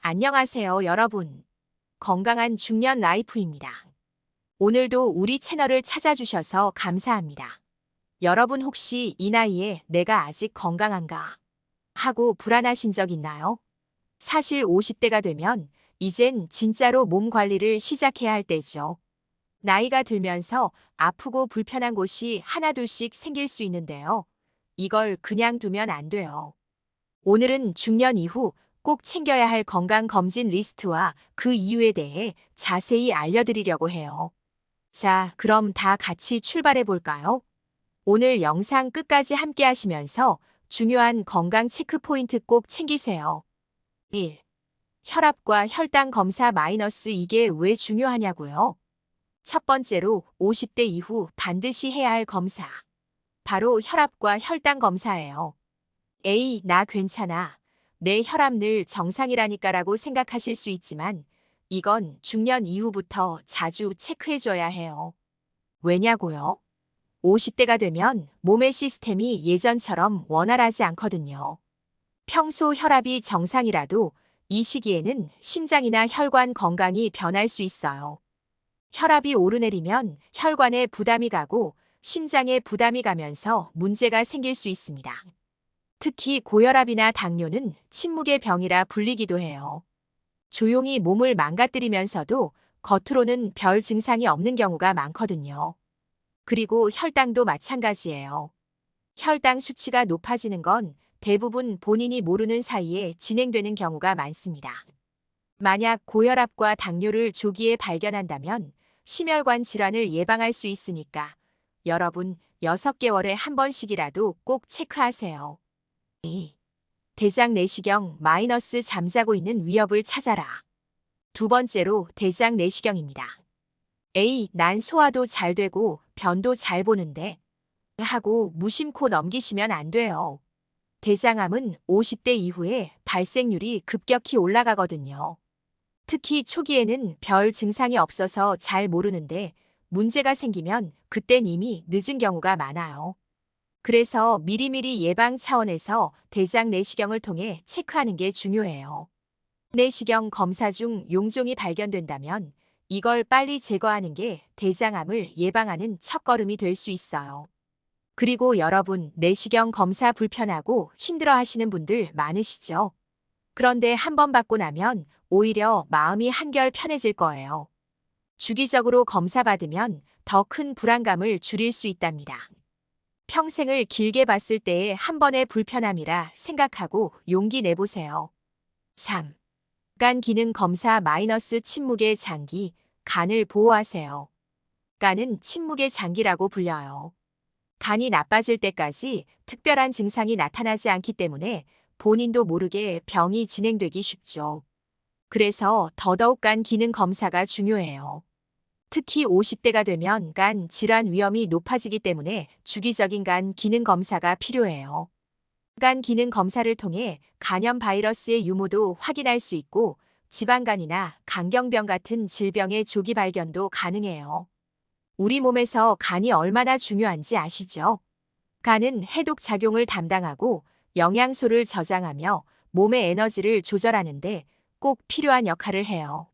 안녕하세요, 여러분. 건강한 중년 라이프입니다. 오늘도 우리 채널을 찾아주셔서 감사합니다. 여러분 혹시 이 나이에 내가 아직 건강한가 하고 불안하신 적 있나요? 사실 50대가 되면 이젠 진짜로 몸 관리를 시작해야 할 때죠. 나이가 들면서 아프고 불편한 곳이 하나둘씩 생길 수 있는데요. 이걸 그냥 두면 안 돼요. 오늘은 중년 이후 꼭 챙겨야 할 건강검진 리스트와 그 이유에 대해 자세히 알려드리려고 해요. 자, 그럼 다 같이 출발해 볼까요? 오늘 영상 끝까지 함께 하시면서 중요한 건강 체크 포인트 꼭 챙기세요. 1. 혈압과 혈당 검사 마이너스 이게 왜 중요하냐고요? 첫 번째로 50대 이후 반드시 해야 할 검사. 바로 혈압과 혈당 검사예요. 에이, 나 괜찮아. 내 혈압 늘 정상이라니까라고 생각하실 수 있지만 이건 중년 이후부터 자주 체크해줘야 해요. 왜냐고요? 50대가 되면 몸의 시스템이 예전처럼 원활하지 않거든요. 평소 혈압이 정상이라도 이 시기에는 심장이나 혈관 건강이 변할 수 있어요. 혈압이 오르내리면 혈관에 부담이 가고 심장에 부담이 가면서 문제가 생길 수 있습니다. 특히 고혈압이나 당뇨는 침묵의 병이라 불리기도 해요. 조용히 몸을 망가뜨리면서도 겉으로는 별 증상이 없는 경우가 많거든요. 그리고 혈당도 마찬가지예요. 혈당 수치가 높아지는 건 대부분 본인이 모르는 사이에 진행되는 경우가 많습니다. 만약 고혈압과 당뇨를 조기에 발견한다면 심혈관 질환을 예방할 수 있으니까 여러분 6개월에 한 번씩이라도 꼭 체크하세요. 2. 대장 내시경 마이너스 잠자고 있는 위협을 찾아라. 두 번째로 대장 내시경입니다. 에이, 난 소화도 잘 되고 변도 잘 보는데 하고 무심코 넘기시면 안 돼요. 대장암은 50대 이후에 발생률이 급격히 올라가거든요. 특히 초기에는 별 증상이 없어서 잘 모르는데 문제가 생기면 그땐 이미 늦은 경우가 많아요. 그래서 미리미리 예방 차원에서 대장 내시경을 통해 체크하는 게 중요해요. 내시경 검사 중 용종이 발견된다면 이걸 빨리 제거하는 게 대장암을 예방하는 첫걸음이 될 수 있어요. 그리고 여러분, 내시경 검사 불편하고 힘들어 하시는 분들 많으시죠? 그런데 한 번 받고 나면 오히려 마음이 한결 편해질 거예요. 주기적으로 검사받으면 더 큰 불안감을 줄일 수 있답니다. 평생을 길게 봤을 때의 한 번의 불편함이라 생각하고 용기 내보세요. 3. 간 기능 검사 마이너스 침묵의 장기, 간을 보호하세요. 간은 침묵의 장기라고 불려요. 간이 나빠질 때까지 특별한 증상이 나타나지 않기 때문에 본인도 모르게 병이 진행되기 쉽죠. 그래서 더더욱 간 기능 검사가 중요해요. 특히 50대가 되면 간 질환 위험이 높아지기 때문에 주기적인 간 기능 검사가 필요해요. 간 기능 검사를 통해 간염 바이러스의 유무도 확인할 수 있고 지방간이나 강경병 같은 질병의 조기 발견도 가능해요. 우리 몸에서 간이 얼마나 중요한지 아시죠? 간은 해독 작용을 담당하고 영양소를 저장하며 몸의 에너지를 조절하는데 꼭 필요한 역할을 해요.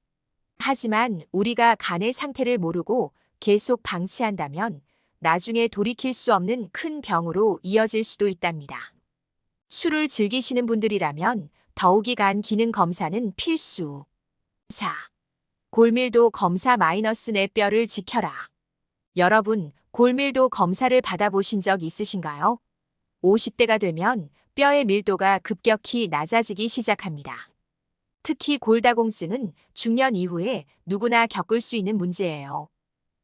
하지만 우리가 간의 상태를 모르고 계속 방치한다면 나중에 돌이킬 수 없는 큰 병으로 이어질 수도 있답니다. 술을 즐기시는 분들이라면 더욱이 간 기능 검사는 필수. 4. 골밀도 검사 마이너스 내 뼈를 지켜라. 여러분, 골밀도 검사를 받아보신 적 있으신가요? 50대가 되면 뼈의 밀도가 급격히 낮아지기 시작합니다. 특히 골다공증은 중년 이후에 누구나 겪을 수 있는 문제예요.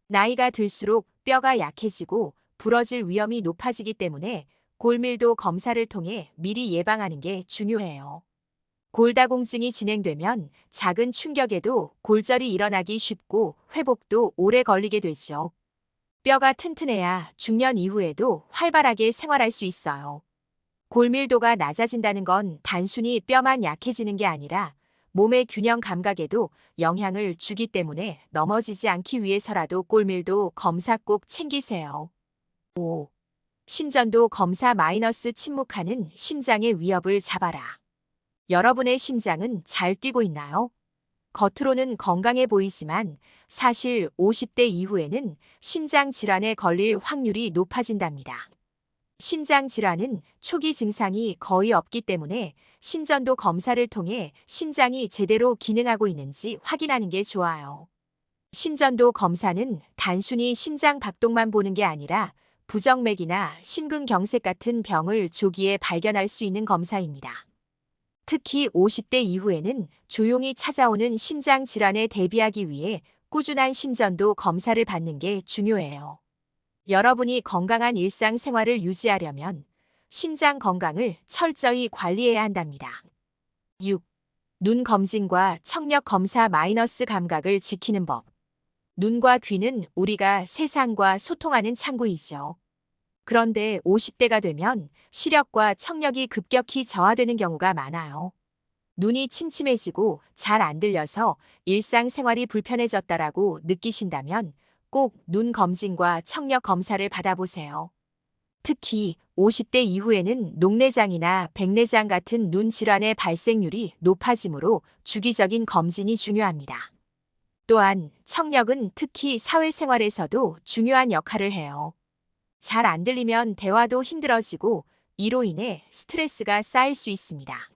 나이가 들수록 뼈가 약해지고 부러질 위험이 높아지기 때문에 골밀도 검사를 통해 미리 예방하는 게 중요해요. 골다공증이 진행되면 작은 충격에도 골절이 일어나기 쉽고 회복도 오래 걸리게 되죠. 뼈가 튼튼해야 중년 이후에도 활발하게 생활할 수 있어요. 골밀도가 낮아진다는 건 단순히 뼈만 약해지는 게 아니라 몸의 균형 감각에도 영향을 주기 때문에 넘어지지 않기 위해서라도 골밀도 검사 꼭 챙기세요. 5. 심전도 검사 마이너스 침묵하는 심장의 위협을 잡아라. 여러분의 심장은 잘 뛰고 있나요? 겉으로는 건강해 보이지만 사실 50대 이후에는 심장 질환에 걸릴 확률이 높아진답니다. 심장 질환은 초기 증상이 거의 없기 때문에 심전도 검사를 통해 심장이 제대로 기능하고 있는지 확인하는 게 좋아요. 심전도 검사는 단순히 심장 박동만 보는 게 아니라 부정맥이나 심근경색 같은 병을 조기에 발견할 수 있는 검사입니다. 특히 50대 이후에는 조용히 찾아오는 심장 질환에 대비하기 위해 꾸준한 심전도 검사를 받는 게 중요해요. 여러분이 건강한 일상생활을 유지하려면 심장 건강을 철저히 관리해야 한답니다. 6. 눈 검진과 청력 검사 마이너스 감각을 지키는 법. 눈과 귀는 우리가 세상과 소통하는 창구이죠. 그런데 50대가 되면 시력과 청력이 급격히 저하되는 경우가 많아요. 눈이 침침해지고 잘 안 들려서 일상생활이 불편해졌다라고 느끼신다면 꼭 눈 검진과 청력 검사를 받아보세요. 특히 50대 이후에는 녹내장이나 백내장 같은 눈 질환의 발생률이 높아지므로 주기적인 검진이 중요합니다. 또한 청력은 특히 사회생활에서도 중요한 역할을 해요. 잘 안 들리면 대화도 힘들어지고 이로 인해 스트레스가 쌓일 수 있습니다.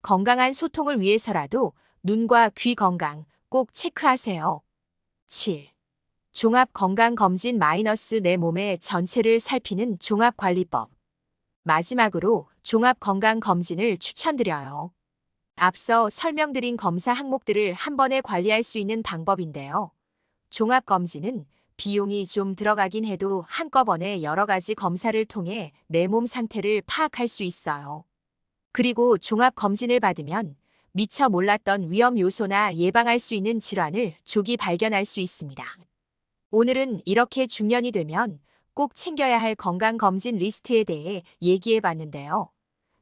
건강한 소통을 위해서라도 눈과 귀 건강 꼭 체크하세요. 7. 종합건강검진 마이너스 내 몸의 전체를 살피는 종합관리법. 마지막으로 종합건강검진을 추천드려요. 앞서 설명드린 검사 항목들을 한 번에 관리할 수 있는 방법인데요. 종합검진은 비용이 좀 들어가긴 해도 한꺼번에 여러 가지 검사를 통해 내 몸 상태를 파악할 수 있어요. 그리고 종합검진을 받으면 미처 몰랐던 위험 요소나 예방할 수 있는 질환을 조기 발견할 수 있습니다. 오늘은 이렇게 중년이 되면 꼭 챙겨야 할 건강검진 리스트에 대해 얘기해 봤는데요.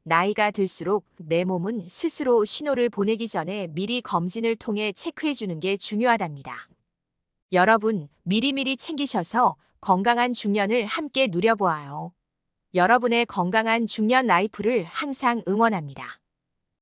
나이가 들수록 내 몸은 스스로 신호를 보내기 전에 미리 검진을 통해 체크해 주는 게 중요하답니다. 여러분, 미리미리 챙기셔서 건강한 중년을 함께 누려보아요. 여러분의 건강한 중년 라이프를 항상 응원합니다.